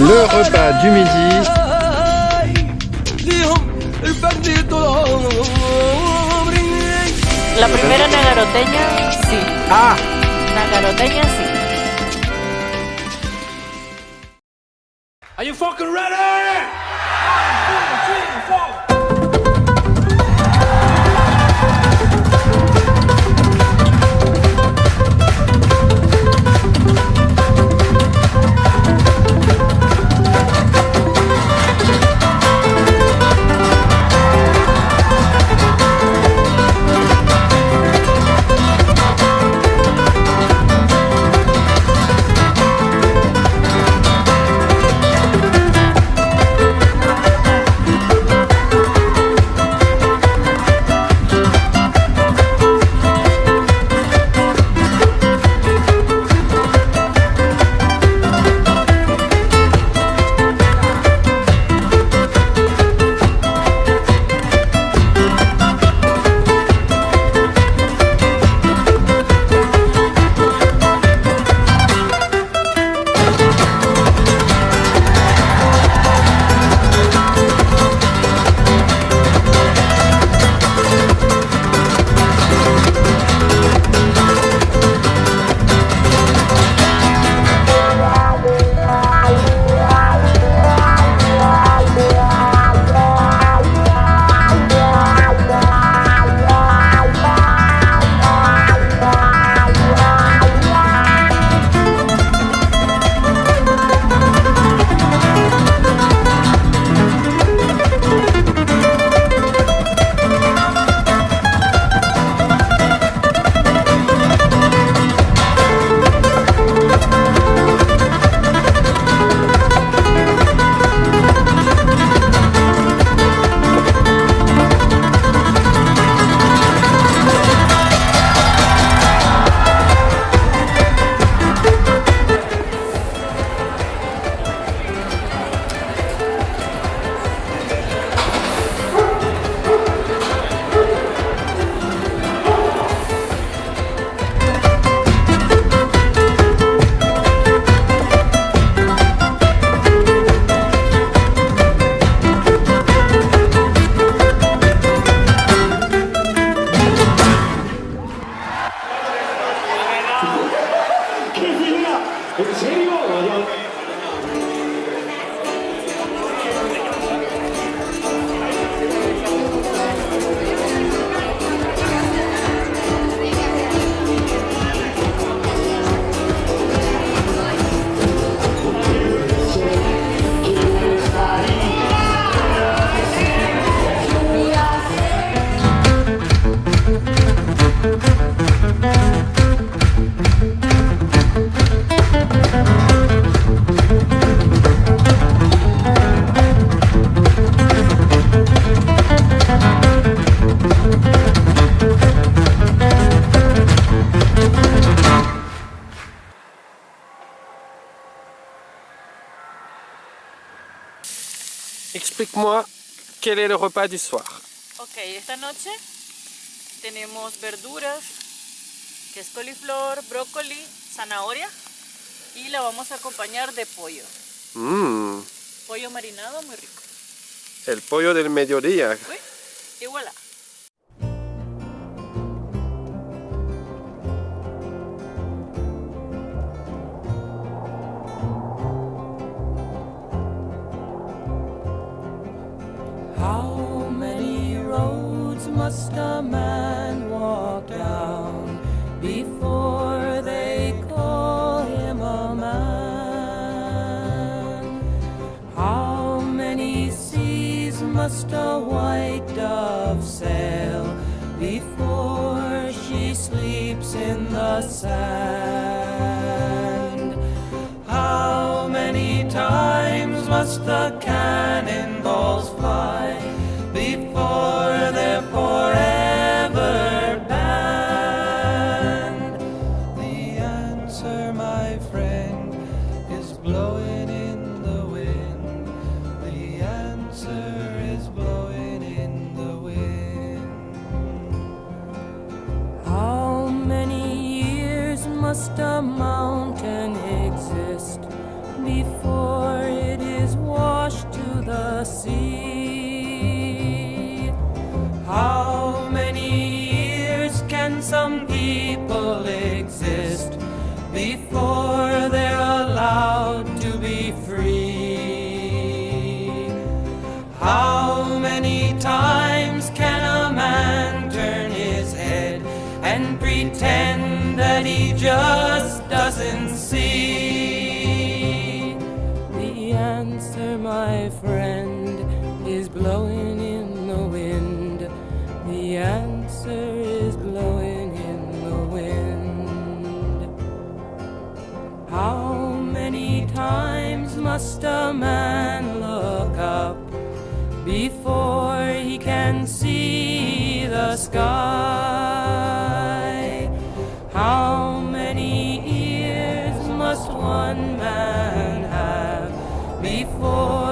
Le repas du midi. La primera nagaroteña, sí. Ah, Nagaroteña, sí. Are you fucking ready? 1, 2, 3, 4. explique-moi quel est le repas du soir. Ok, esta noche tenemos verduras, que es coliflor, brócoli, zanahoria, y la vamos a acompañar de pollo. Pollo marinado, muy rico. El pollo del mediodía. Oui, y voilà. How many roads must a man walk down before they call him a man? How many seas must a white dove sail before she sleeps in the sand? How many times must the cannonballs fly before they're forever banned? The answer, my friend, is blowing in the wind. The answer is blowing in the wind. How many years must a mountain exist before it the sea. How many years can some people exist before they're allowed to be free? How many times can a man turn his head and pretend that he just doesn't see? The answer, my friend, is blowing in the wind. The answer is blowing in the wind. How many times must a man look up before he can see the sky? How many ears must one man have before